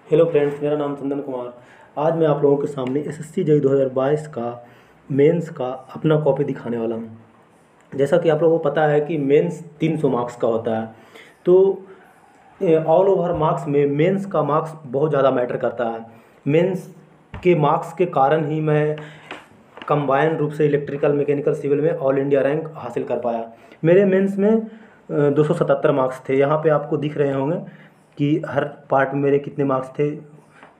Hello friends, मेरा नाम चंदन कुमार। आज मैं आप लोगों के सामने एसएससी जेईई 2022 का मेंस का अपना कॉपी दिखाने वाला हूं। जैसा कि आप लोगों को पता है कि मेंस 300 मार्क्स का होता है। तो ऑल ओवर मार्क्स में मेंस का मार्क्स बहुत ज़्यादा मैटर करता है। मेंस के मार्क्स के कारण ही मैं कंबाइन रूप से इलेक्ट्रिकल मैकेनिकल सिविल में ऑल इंडिया रैंक हासिल कर पाया। मेरे मेंस में 277 मार्क्स थे। यहाँ पे आपको दिख रहे होंगे कि हर पार्ट में मेरे कितने मार्क्स थे।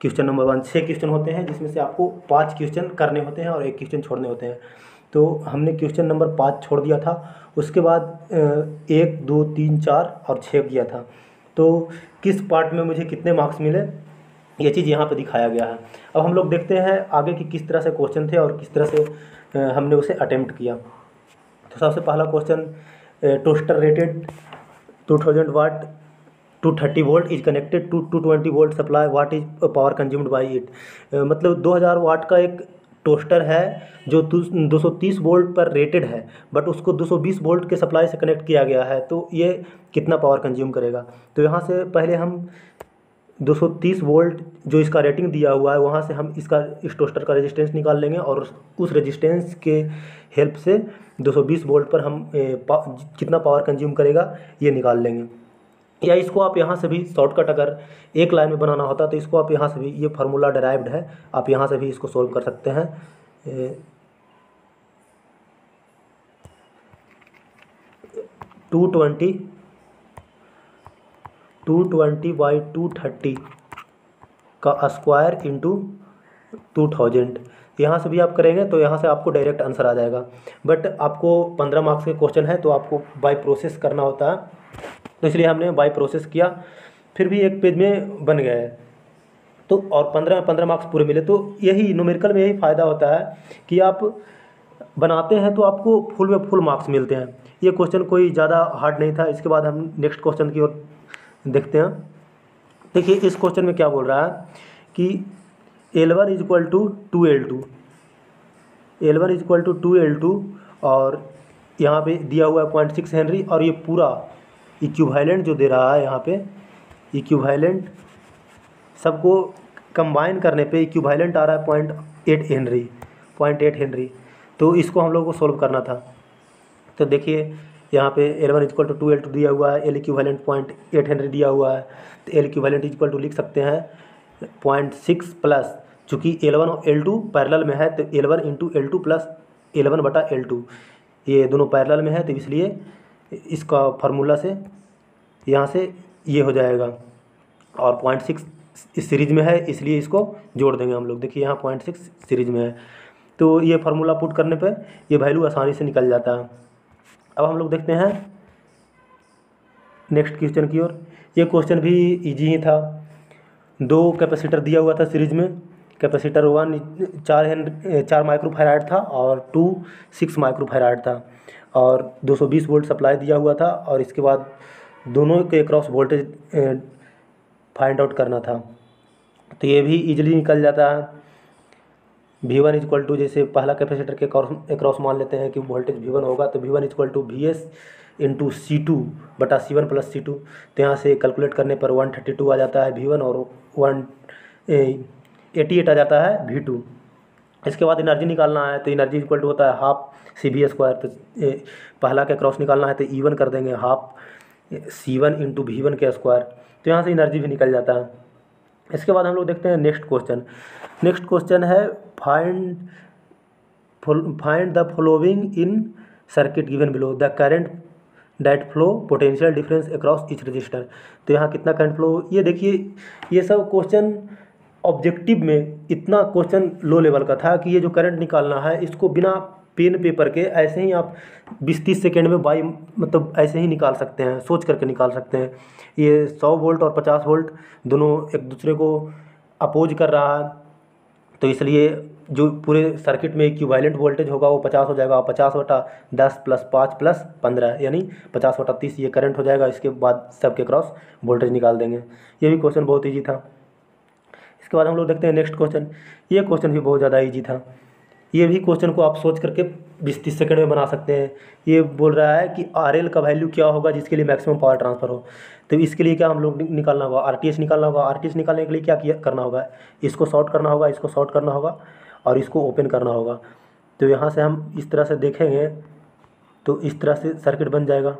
क्वेश्चन नंबर 1 6 क्वेश्चन होते हैं, जिसमें से आपको 5 क्वेश्चन करने होते हैं और 1 क्वेश्चन छोड़ने होते हैं। तो हमने क्वेश्चन नंबर 5 छोड़ दिया था। उसके बाद 1 2 3 4 और 6 किया था। तो किस पार्ट में मुझे कितने मार्क्स मिले, ये चीज़ यहाँ पे दिखाया गया है। अब हम लोग देखते हैं आगे कि किस तरह से क्वेश्चन थे और किस तरह से हमने उसे अटेम्प्ट किया। तो सबसे पहला question, toaster rated 2000 watt 230 volt is connected to 220 volt supply, what is power consumed by it. मतलब 2000 वाट का एक टोस्टर है जो 230 वोल्ट पर रेटेड है, बट उसको 220 वोल्ट के सप्लाई से कनेक्ट किया गया है, तो ये कितना पावर कंज्यूम करेगा। तो यहाँ से पहले हम 230 वोल्ट जो इसका रेटिंग दिया हुआ है, वहाँ से हम इस टोस्टर का रेजिस्टेंस निकाल लेंगे और उस रेजिस्टेंस के हेल्प से 220 वोल्ट पर हम कितना पावर कंज्यूम करेगा ये निकाल लेंगे। या इसको आप यहाँ से भी शॉर्टकट, अगर एक लाइन में बनाना होता तो इसको आप यहाँ से भी, ये फार्मूला डराइव्ड है, आप यहाँ से भी इसको सोल्व कर सकते हैं। 220 बाई 230 का स्क्वायर इंटू 2000, यहाँ से भी आप करेंगे तो यहाँ से आपको डायरेक्ट आंसर आ जाएगा। बट आपको 15 मार्क्स के क्वेश्चन है तो आपको बाय प्रोसेस करना होता है, तो इसलिए हमने बाय प्रोसेस किया। फिर भी एक पेज में बन गया है, तो और 15 मार्क्स पूरे मिले। तो यही न्यूमेरिकल में यही फ़ायदा होता है कि आप बनाते हैं तो आपको फुल में फुल मार्क्स मिलते हैं। ये क्वेश्चन कोई ज़्यादा हार्ड नहीं था। इसके बाद हम नेक्स्ट क्वेश्चन की ओर देखते हैं। देखिए इस क्वेश्चन में क्या बोल रहा है कि L1 is equal to 2L2, L1 is equal to 2L2, और यहाँ पे दिया हुआ है 0.6 हेनरी, और ये पूरा इक्विवेलेंट जो दे रहा है यहाँ पे, इक्विवेलेंट सबको कंबाइन करने पे इक्विवेलेंट आ रहा है 0.8 हेनरी, 0.8 हेनरी। तो इसको हम लोग को सोल्व करना था। तो देखिए यहाँ पे L1 इक्वल टू 2L2 दिया हुआ है, L इक्विवेलेंट 0.8 हेनरी दिया हुआ है। तो L इक्विवेलेंट इक्वल टू लिख सकते हैं 0.6 प्लस, चूँकि L1 और L2 पैरेलल में है तो L1 into L2 plus L1 बटा L2, ये दोनों पैरेलल में है, तो इसलिए इसका फार्मूला से यहाँ से ये हो जाएगा। और 0.6 इस सीरीज में है, इसलिए इसको जोड़ देंगे हम लोग। देखिए यहाँ 0.6 सीरीज में है, तो ये फार्मूला पुट करने पे ये वैल्यू आसानी से निकल जाता है। अब हम लोग देखते हैं नेक्स्ट क्वेश्चन की ओर। ये क्वेश्चन भी इजी ही था। 2 कैपेसिटर दिया हुआ था सीरीज में। कैपेसिटर 1 4 माइक्रोफैराड था और 2 6 माइक्रोफैराड था, और 220 वोल्ट सप्लाई दिया हुआ था, और इसके बाद दोनों के क्रॉस वोल्टेज फाइंड आउट करना था। तो ये भी इजीली निकल जाता है। V1 इक्वल टू, जैसे पहला कैपेसिटर के क्रॉस मान लेते हैं कि वोल्टेज V1 होगा, तो V1 equal to VS into C2 बटा C1 प्लस C2। तो यहाँ से कैलकुलेट करने पर 132 आ जाता है V1 और 188 आ जाता है V2। इसके बाद एनर्जी निकालना है, तो एनर्जी इक्वल टू होता है हाफ CV स्क्वायर। तो पहला का क्रॉस निकालना है तो E1 कर देंगे हाफ C1 इंटू V1 के स्क्वायर। तो यहाँ से एनर्जी भी निकल जाता है। इसके बाद हम लोग देखते हैं नेक्स्ट क्वेश्चन। नेक्स्ट क्वेश्चन है find the following in circuit given below, the current that flow, potential difference across each resistor. तो यहाँ कितना करंट फ्लो, ये देखिए ये सब क्वेश्चन ऑब्जेक्टिव में इतना क्वेश्चन लो लेवल का था कि ये जो करंट निकालना है इसको बिना पेन पेपर के ऐसे ही आप 20-30 सेकेंड में बाई मतलब ऐसे ही निकाल सकते हैं, सोच करके निकाल सकते हैं। ये 100 वोल्ट और 50 वोल्ट दोनों एक दूसरे को अपोज कर रहा है, तो इसलिए जो पूरे सर्किट में इक्विवेलेंट वोल्टेज होगा वो 50 हो जाएगा। 50 बटा 10 प्लस 5 प्लस 15 यानी 50 बटा 30 ये करंट हो जाएगा। इसके बाद सबके क्रॉस वोल्टेज निकाल देंगे। ये भी क्वेश्चन बहुत ईजी था। इसके बाद हम लोग देखते हैं नेक्स्ट क्वेश्चन। ये क्वेश्चन भी बहुत ज़्यादा ईजी था। ये भी क्वेश्चन को आप सोच करके 20-30 सेकंड में बना सकते हैं। ये बोल रहा है कि RL का वैल्यू क्या होगा जिसके लिए मैक्सिमम पावर ट्रांसफ़र हो। तो इसके लिए क्या हम लोग निकालना होगा, RTH निकालना होगा। RTH निकालने के लिए क्या किया करना होगा, इसको शॉर्ट करना होगा, इसको शॉर्ट करना होगा और इसको ओपन करना होगा। तो यहाँ से हम इस तरह से देखेंगे तो इस तरह से सर्किट बन जाएगा।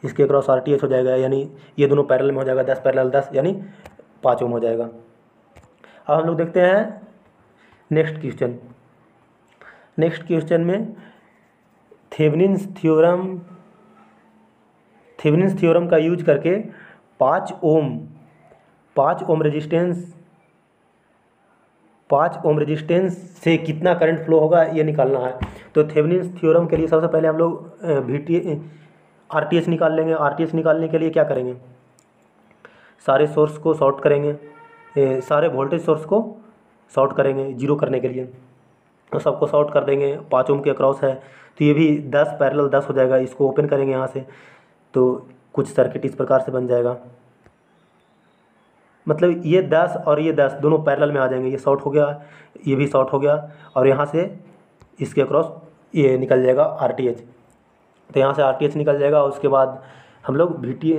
इसके क्रॉस RTH हो जाएगा, यानी ये दोनों पैरेलल में हो जाएगा, 10 पैरेलल 10 यानी 5 ओम हो जाएगा। अब हम लोग देखते हैं नेक्स्ट क्वेश्चन। नेक्स्ट क्वेश्चन में थेवेनिन्स थ्योरम का यूज करके 5 ओम रेजिस्टेंस से कितना करंट फ्लो होगा ये निकालना है। तो थेवेनिन्स थ्योरम के लिए सबसे पहले हम लोग RTH निकाल लेंगे। RTH निकालने के लिए क्या करेंगे, सारे सोर्स को शॉर्ट करेंगे, सारे वोल्टेज सोर्स को शॉर्ट करेंगे जीरो करने के लिए, तो सबको शॉर्ट कर देंगे। 5 ओम के अक्रॉस है तो ये भी 10 पैरेलल 10 हो जाएगा। इसको ओपन करेंगे यहाँ से तो कुछ सर्किट इस प्रकार से बन जाएगा। मतलब ये 10 और ये 10 दोनों पैरेलल में आ जाएंगे। ये शॉर्ट हो गया, ये भी शॉर्ट हो गया और यहाँ से इसके अक्रॉस ये निकल जाएगा RTH। तो यहाँ से RTH निकल जाएगा। उसके बाद हम लोग VT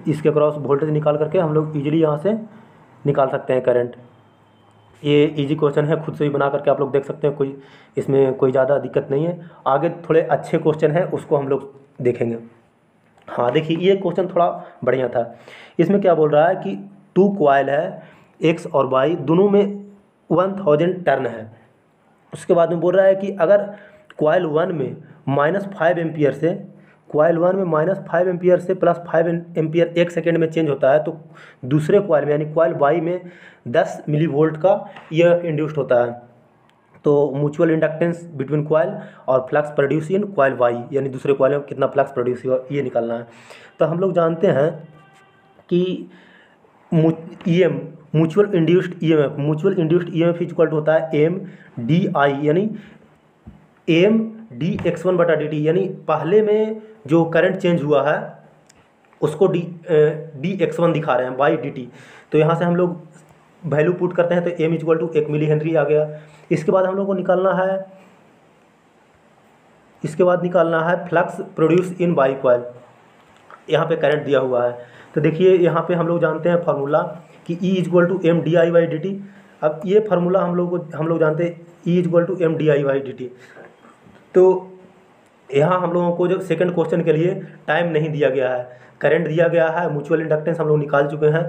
इसके क्रॉस वोल्टेज निकाल करके हम लोग ईजिली यहाँ से निकाल सकते हैं करंट। ये इजी क्वेश्चन है, खुद से भी बना करके आप लोग देख सकते हैं, कोई इसमें कोई ज़्यादा दिक्कत नहीं है। आगे थोड़े अच्छे क्वेश्चन हैं उसको हम लोग देखेंगे। हाँ देखिए, ये क्वेश्चन थोड़ा बढ़िया था। इसमें क्या बोल रहा है कि 2 कॉइल है X और Y, दोनों में 1000 टर्न है। उसके बाद में बोल रहा है कि अगर कॉइल 1 में -5 एम्पियर से +5 एम्पियर 1 सेकेंड में चेंज होता है तो दूसरे कॉइल में यानी कॉइल Y में 10 मिलीवोल्ट का EMF इंड्यूस्ड होता है। तो म्यूचुअल इंडक्टेंस बिटवीन कॉइल और flux produce in coil Y, यानी दूसरे कॉइल में कितना फ्लक्स प्रोड्यूस हुआ ये निकालना है। तो हम लोग जानते हैं कि mutual induced EMF equal to होता है MDI, यानी MdX1/dt, यानी पहले में जो करंट चेंज हुआ है उसको dX1 दिखा रहे हैं बाई dt। तो यहाँ से हम लोग वैल्यू पुट करते हैं तो M equal to 1 millihenry आ गया। इसके बाद हम लोग को निकालना है flux produce in by coil. यहाँ पे करंट दिया हुआ है तो देखिए यहाँ पे हम लोग जानते हैं फार्मूला कि E इक्वल टू MDI/dt। अब ये फार्मूला हम लोग जानते हैं E इक्वल टू MDI/dt। तो यहाँ हम लोगों को जो सेकंड क्वेश्चन के लिए टाइम नहीं दिया गया है, करंट दिया गया है, म्यूचुअल इंडक्टेंस हम लोग निकाल चुके हैं,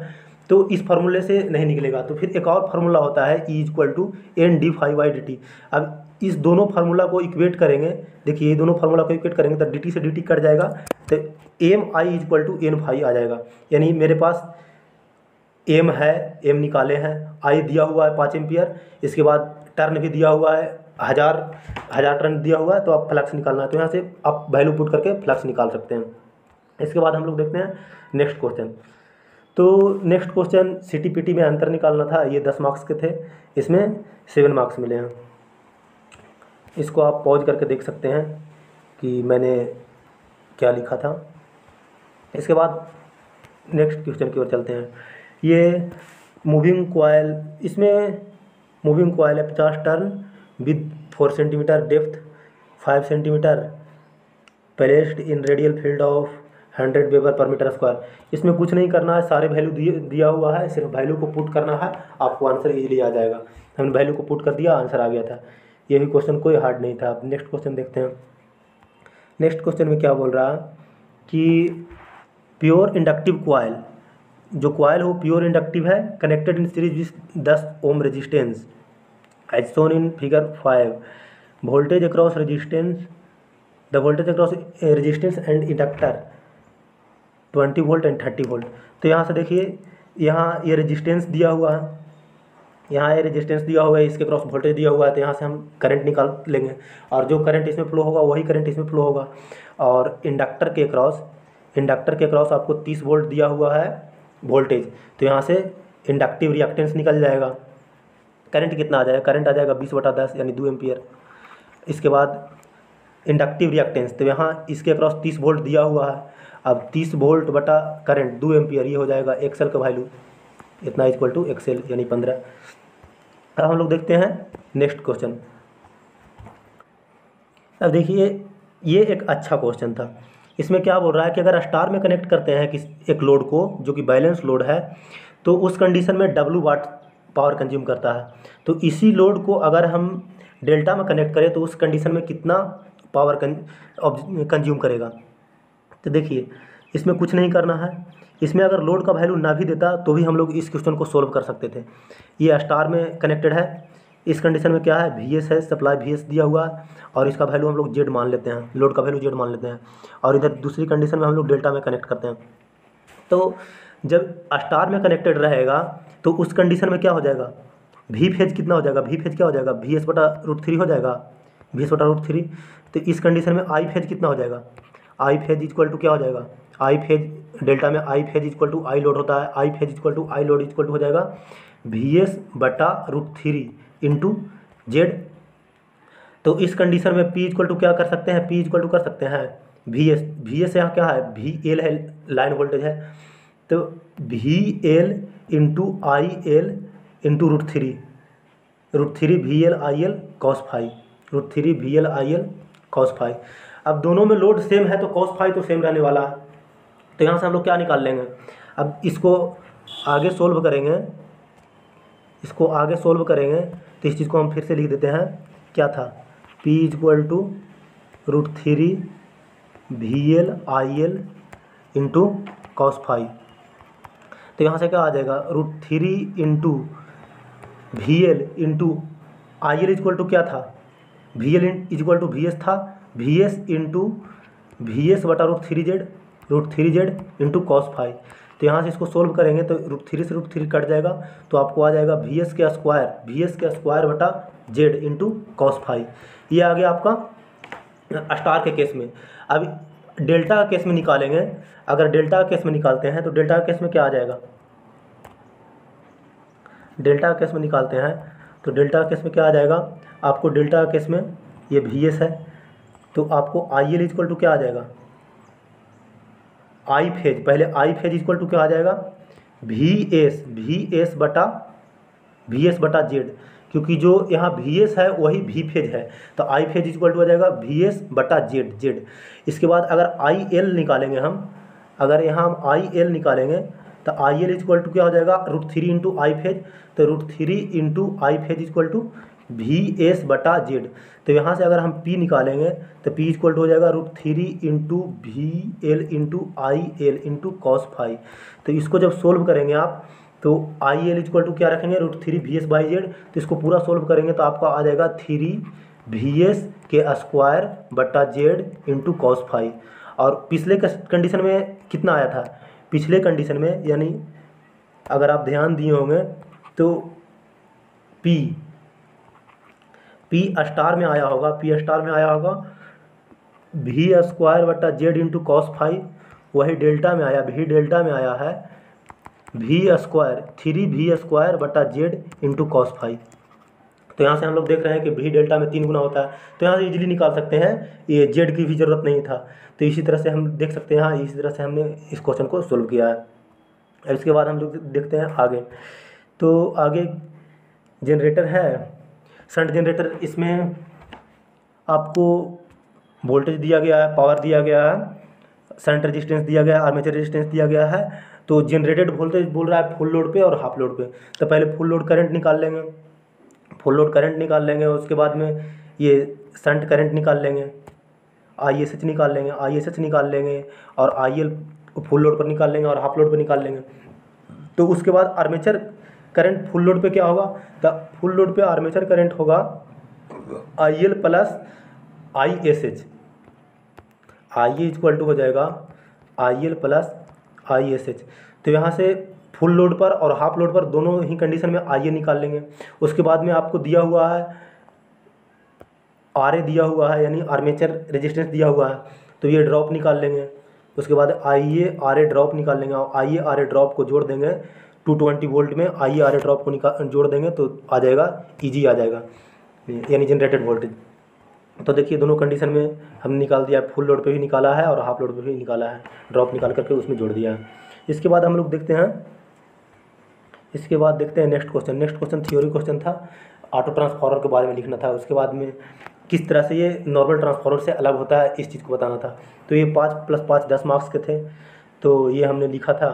तो इस फार्मूले से नहीं निकलेगा। तो फिर एक और फार्मूला होता है E इक्वल टू NdΦ/dt। अब इस दोनों फार्मूला को इक्वेट करेंगे, देखिए ये दोनों फार्मूला को इक्वेट करेंगे तो dt से dt कट जाएगा तो MI इक्वल टू Nφ आ जाएगा। यानी मेरे पास M है, M निकाले हैं, I दिया हुआ है 5 एम्पियर, इसके बाद टर्न भी दिया हुआ है, हज़ार टर्न दिया हुआ है, तो आप फ्लक्स निकालना है तो यहाँ से आप वैल्यू पुट करके फ्लक्स निकाल सकते हैं। इसके बाद हम लोग देखते हैं नेक्स्ट क्वेश्चन। तो नेक्स्ट क्वेश्चन CTPT में अंतर निकालना था, ये 10 मार्क्स के थे, इसमें 7 मार्क्स मिले हैं। इसको आप पॉज करके देख सकते हैं कि मैंने क्या लिखा था। इसके बाद नेक्स्ट क्वेश्चन की ओर चलते हैं। ये मूविंग कॉयल, इसमें मूविंग कॉयल है 50 turn with 4 centimetre depth, 5 centimetre, placed in radial field of 100 weber per metre square. इसमें कुछ नहीं करना है, सारे वैल्यू दिया हुआ है, सिर्फ वैल्यू को पुट करना है, आपको आंसर इजीली आ जाएगा। हमने वैल्यू को पुट कर दिया, आंसर आ गया था। ये भी क्वेश्चन कोई हार्ड नहीं था। अब नेक्स्ट क्वेश्चन देखते हैं। नेक्स्ट क्वेश्चन में क्या बोल रहा है कि प्योर इंडक्टिव कॉयल, जो कॉयल हो प्योर इंडक्टिव है, connected in series with 10 ohm resistance as shown in figure 5, voltage across resistance, the voltage across resistance and inductor 20 volt and 30 volt. तो यहाँ से देखिए, यहाँ ये रेजिस्टेंस दिया हुआ है, यहाँ ये रेजिस्टेंस दिया हुआ है, इसके क्रॉस वोल्टेज दिया हुआ है, तो यहाँ से हम करंट निकाल लेंगे और जो करंट इसमें फ्लो होगा वही करंट इसमें फ्लो होगा। और इंडक्टर के क्रॉस आपको 30 वोल्ट दिया हुआ है वोल्टेज, तो यहाँ से इंडक्टिव रिएक्टेंस निकल जाएगा। करंट कितना आ जाएगा, करंट आ जाएगा 20/10 यानी 2 एम्पियर। इसके बाद इंडक्टिव रिएक्टेंस, तो यहाँ इसके क्रॉस 30 वोल्ट दिया हुआ है, अब 30 वोल्ट बटा करंट 2 एम्पियर, ये हो जाएगा एक्सल का वैल्यू। इतना इक्वल टू एक्सएल यानी 15। अब हम लोग देखते हैं नेक्स्ट क्वेश्चन। अब देखिए ये एक अच्छा क्वेश्चन था। इसमें क्या बोल रहा है कि अगर स्टार में कनेक्ट करते हैं किस एक लोड को जो कि बैलेंस लोड है, तो उस कंडीशन में W वाट पावर कंज्यूम करता है। तो इसी लोड को अगर हम डेल्टा में कनेक्ट करें तो उस कंडीशन में कितना पावर कंज्यूम करेगा। तो देखिए इसमें कुछ नहीं करना है। इसमें अगर लोड का वैल्यू ना भी देता तो भी हम लोग इस क्वेश्चन को सोल्व कर सकते थे। ये स्टार में कनेक्टेड है। इस कंडीशन में क्या है, VS है, सप्लाई VS दिया हुआ है और इसका वैल्यू हम लोग Z मान लेते हैं, लोड का वैल्यू Z मान लेते हैं। और इधर दूसरी कंडीशन में हम लोग डेल्टा में कनेक्ट करते हैं। तो जब स्टार में कनेक्टेड रहेगा तो उस कंडीशन में क्या हो जाएगा, V फेज कितना हो जाएगा, V फेज क्या हो जाएगा, VS/√3 हो जाएगा, VS/√3। तो इस कंडीशन में I फेज कितना हो जाएगा, I फेज इक्वल टू क्या हो जाएगा, I फेज डेल्टा में I phase equal to I load होता है, I phase equal to I load equal to हो जाएगा VS/√3 इंटू Z। तो इस कंडीशन में P इक्वल टू क्या कर सकते हैं, P इक्वल टू कर सकते हैं VS यहाँ क्या है, VL है, लाइन वोल्टेज है। तो VL into IL into √3 VL IL cos phi, √3 VL IL cos phi. अब दोनों में लोड सेम है तो cos फाई तो सेम रहने वाला है। तो यहाँ से हम लोग क्या निकाल लेंगे, अब इसको आगे सोल्व करेंगे, इसको आगे सोल्व करेंगे तो इस चीज़ को हम फिर से लिख देते हैं। क्या था, P equal to √3 VL IL into cos phi. तो यहाँ से क्या आ जाएगा, √3 into VL into IL equal to क्या था, VL इक्वल टू VS था, VS into VS/√3Z, √3Z into cos phi. तो यहाँ से इसको सोल्व करेंगे तो √3 से √3 कट जाएगा तो आपको आ जाएगा VS का स्क्वायर बटा Z इंटू cos फाई। ये आ गया आपका स्टार के केस में। अब डेल्टा का केस में निकालेंगे। अगर डेल्टा का केस में निकालते हैं तो डेल्टा का केस में क्या आ जाएगा, डेल्टा का केस में निकालते हैं तो डेल्टा का केस में क्या आ जाएगा, आपको डेल्टा का केस में ये VS है तो आपको IL इक्वल टू क्या आ जाएगा, I फेज, पहले I फेज इक्वल टू क्या आ जाएगा, VS बटा Z, क्योंकि जो यहाँ VS है वही V फेज है तो I फेज इक्वल टू आ जाएगा VS बटा Z। इसके बाद अगर IL निकालेंगे हम, अगर यहाँ हम IL निकालेंगे तो IL इक्वल टू क्या हो जाएगा, √3 इंटू आई फेज। तो √3 into I phase equal to VS बटा Z। तो यहाँ से अगर हम P निकालेंगे तो P इक्वल टू हो जाएगा √3 into VL into IL into cos phi. तो इसको जब सोल्व करेंगे आप तो IL इक्वल टू क्या रखेंगे, √3 VS/Z। तो इसको पूरा सोल्व करेंगे तो आपका आ जाएगा 3 VS के स्क्वायर बटा Z इंटू cos फाई। और पिछले कंडीशन में कितना आया था, पिछले कंडीशन में यानी अगर आप ध्यान दिए होंगे तो P स्टार में आया होगा, P स्टार में आया होगा V² बटा Z इंटू cos फाई। वही डेल्टा में आया, V डेल्टा में आया है V² 3V² बटा Z इंटू cos फाई। तो यहाँ से हम लोग देख रहे हैं कि V डेल्टा में 3 गुना होता है तो यहाँ से इजीली निकाल सकते हैं, ये Z की भी ज़रूरत नहीं था। तो इसी तरह से हम देख सकते हैं, हाँ इसी तरह से हमने इस क्वेश्चन को सोल्व किया है। अब इसके बाद हम लोग देखते हैं आगे। तो आगे जनरेटर है, शंट जनरेटर। इसमें आपको वोल्टेज दिया गया है, पावर दिया गया है, शंट रेजिस्टेंस दिया गया है, आर्मेचर रेजिस्टेंस दिया गया है। तो जनरेटेड वोल्टेज बोल रहा है फुल लोड पे और हाफ लोड पे। तो पहले फुल लोड करंट निकाल लेंगे, फुल लोड करंट निकाल लेंगे। उसके बाद में ये शंट करंट निकाल लेंगे, ISH निकाल लेंगे, ISH निकाल लेंगे और IL फुल लोड पर निकाल लेंगे और हाफ लोड पर निकाल लेंगे। तो उसके बाद आर्मेचर करंट फुल लोड पे क्या होगा, तो फुल लोड पे आर्मेचर करंट होगा IL plus ISH। IA equal to हो जाएगा IL प्लस ISH। तो यहाँ से फुल लोड पर और हाफ लोड पर दोनों ही कंडीशन में IA निकाल लेंगे। उसके बाद में आपको दिया हुआ है RA दिया हुआ है, यानी आर्मेचर रेजिस्टेंस दिया हुआ है, तो ये ड्रॉप निकाल लेंगे। उसके बाद IA RA ड्रॉप निकाल लेंगे और IA RA ड्रॉप को जोड़ देंगे 220 वोल्ट में, IA RA ड्रॉप को जोड़ देंगे तो आ जाएगा EG आ जाएगा, यानी जनरेटेड वोल्टेज। तो देखिए दोनों कंडीशन में हमने निकाल दिया, फुल लोड पे भी निकाला है और हाफ लोड पे भी निकाला है, ड्रॉप निकाल करके उसमें जोड़ दिया है। इसके बाद हम लोग देखते हैं इसके बाद देखते हैं next question. Next question theory question था, ऑटो ट्रांसफार्मर के बारे में लिखना था। उसके बाद में किस तरह से ये नॉर्मल ट्रांसफार्मर से अलग होता है इस चीज़ को बताना था। तो ये 5 + 5 10 मार्क्स के थे, तो ये हमने लिखा था।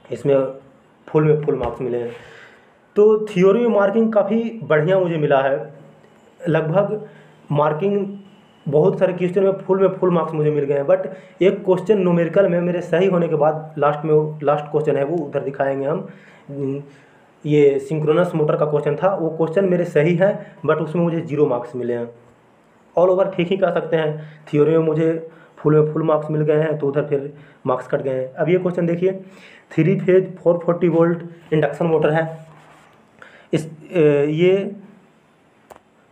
इसमें फुल में फुल मार्क्स मिले हैं। तो थ्योरी में मार्किंग काफ़ी बढ़िया मुझे मिला है। लगभग मार्किंग बहुत सारे क्वेश्चन में फुल मार्क्स मुझे मिल गए हैं। बट एक क्वेश्चन न्यूमेरिकल में मेरे सही होने के बाद लास्ट क्वेश्चन है वो उधर दिखाएंगे हम। ये सिंक्रोनस मोटर का क्वेश्चन था, वो क्वेश्चन मेरे सही है बट उसमें मुझे 0 मार्क्स मिले हैं। ऑल ओवर ठीक ही कह सकते हैं। थ्योरी में मुझे फुल मार्क्स मिल गए हैं, तो उधर फिर मार्क्स कट गए हैं। अब ये क्वेश्चन देखिए, 3 फेज 440 वोल्ट इंडक्शन मोटर है। ये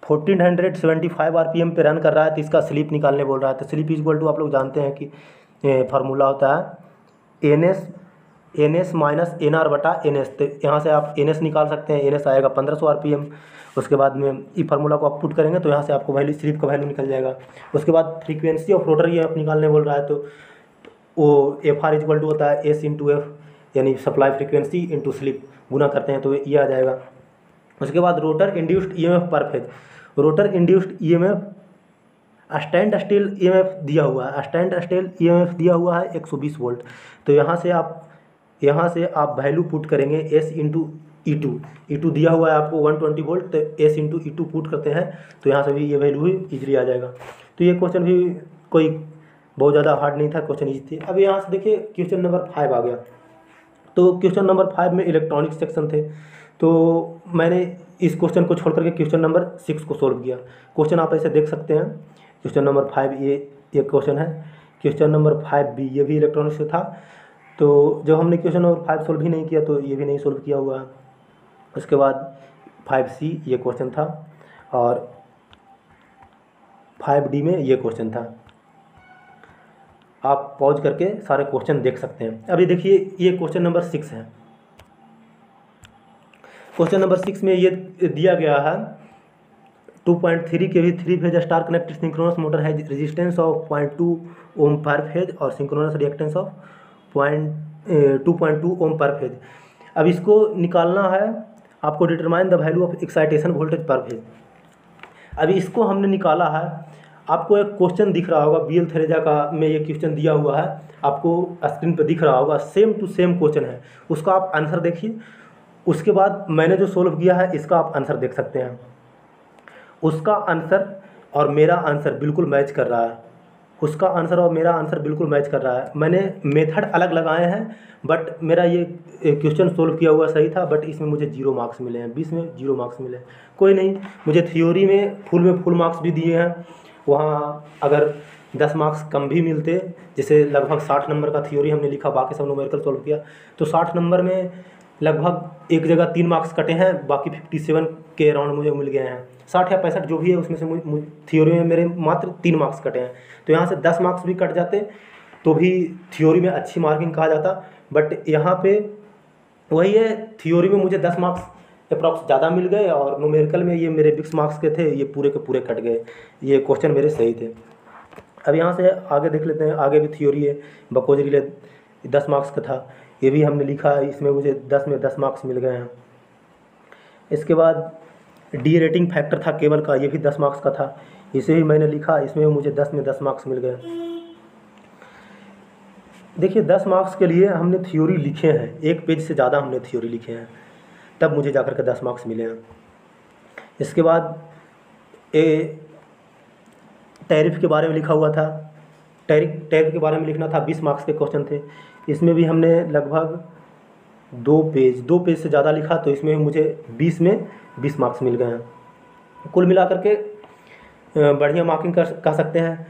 1475 RPM पे रन कर रहा है, तो इसका स्लिप निकालने बोल रहा है। तो स्लिप इक्वल टू आप लोग जानते हैं कि फार्मूला होता है NS माइनस NR/NS। तो यहाँ से आप NS निकाल सकते हैं। NS आएगा 1500 RPM। उसके बाद में ये फार्मूला को आप पुट करेंगे तो यहाँ से आपको वैल्यू स्लिप का वैल्यू निकल जाएगा। उसके बाद फ्रीक्वेंसी ऑफ रोटर ये आप निकालने बोल रहा है, तो वो FR इक्वल टू होता है S/F, यानी सप्लाई फ्रीक्वेंसी इंटू स्लिप, गुना करते हैं तो ये आ जाएगा। उसके बाद रोटर इंड्यूस्ड EMF पर phase. Rotor induced EMF stand still EMF दिया हुआ है। स्टैंड स्टिल EMF दिया हुआ है 120 वोल्ट। तो यहाँ से आप वैल्यू पुट करेंगे S/E2 दिया हुआ है आपको 120 वोल्ट, तो S/E2 पुट करते हैं तो यहाँ से भी ये वैल्यू ही ईजिली आ जाएगा। तो ये क्वेश्चन भी कोई बहुत ज़्यादा हार्ड नहीं था, क्वेश्चन ईजी थी। अब यहाँ से देखिए क्वेश्चन नंबर 5 आ गया। तो क्वेश्चन नंबर 5 में इलेक्ट्रॉनिक सेक्शन थे, तो मैंने इस क्वेश्चन को छोड़ करके क्वेश्चन नंबर 6 को सोल्व किया। क्वेश्चन आप ऐसे देख सकते हैं। क्वेश्चन नंबर 5 ये एक क्वेश्चन है। क्वेश्चन नंबर 5B ये भी इलेक्ट्रॉनिक्स से था। तो जब हमने क्वेश्चन नंबर 5 सोल्व ही नहीं किया तो ये भी नहीं सोल्व किया हुआ है। उसके बाद 5C ये क्वेश्चन था और 5D में ये क्वेश्चन था। आप पॉज करके सारे क्वेश्चन देख सकते हैं। अभी देखिए ये क्वेश्चन नंबर 6 है। क्वेश्चन नंबर 6 में ये दिया गया है 2.3 kV 3 phase star connected synchronous motor है, रेजिस्टेंस ऑफ 0.2 ओम पर फेज और सिंक्रोनस रिएक्टेंस ऑफ 2.2 ओम पर फेज। अब इसको निकालना है आपको, determine the value of excitation voltage पर फेज। अभी इसको हमने निकाला है। आपको एक क्वेश्चन दिख रहा होगा BL थेरेजा का में ये क्वेश्चन दिया हुआ है, आपको स्क्रीन पर दिख रहा होगा। सेम टू सेम क्वेश्चन है, उसका आप आंसर देखिए। उसके बाद मैंने जो सोल्व किया है इसका आप आंसर देख सकते हैं। उसका आंसर और मेरा आंसर बिल्कुल मैच कर रहा है। उसका आंसर और मेरा आंसर बिल्कुल मैच कर रहा है। मैंने मेथड अलग लगाए हैं, बट मेरा ये क्वेश्चन सोल्व किया हुआ सही था, बट इसमें मुझे 0 मार्क्स मिले हैं। 20 में 0 मार्क्स मिले। कोई नहीं, मुझे थ्योरी में फुल मार्क्स भी दिए हैं। वहाँ अगर 10 मार्क्स कम भी मिलते, जैसे लगभग 60 नंबर का थ्योरी हमने लिखा, बाकी सब न्यूमेरिकल सोल्व किया, तो 60 नंबर में लगभग एक जगह 3 मार्क्स कटे हैं, बाकी 57 के अराउंड मुझे मिल गए हैं। 60 या 65 जो भी है उसमें से थ्योरी में मेरे मात्र 3 मार्क्स कटे हैं। तो यहाँ से 10 मार्क्स भी कट जाते तो भी थ्योरी में अच्छी मार्किंग कहा जाता। बट यहाँ पे वही है, थ्योरी में मुझे 10 मार्क्स अप्रॉक्स ज़्यादा मिल गए और न्यूमेरिकल में ये मेरे 20 मार्क्स के थे, ये पूरे के पूरे कट गए। ये क्वेश्चन मेरे सही थे। अब यहाँ से आगे देख लेते हैं। आगे भी थ्योरी है, बकोज रिले 10 मार्क्स का था, ये भी हमने लिखा है। इसमें मुझे 10 में 10 मार्क्स मिल गए हैं। इसके बाद डी रेटिंग फैक्टर था केबल का, ये भी 10 मार्क्स का था, इसे भी मैंने लिखा। इसमें मुझे 10 में 10 मार्क्स मिल गए। देखिए 10 मार्क्स के लिए हमने थ्योरी लिखे हैं, 1 पेज से ज़्यादा हमने थ्योरी लिखे हैं, तब मुझे जाकर के 10 मार्क्स मिले हैं। इसके बाद टैरिफ के बारे में लिखा हुआ था। टैरिफ के बारे में लिखना था, 20 मार्क्स के क्वेश्चन थे। इसमें भी हमने लगभग 2 पेज से ज़्यादा लिखा, तो इसमें मुझे 20 में 20 मार्क्स मिल गए हैं। कुल मिलाकर के बढ़िया मार्किंग कह सकते हैं।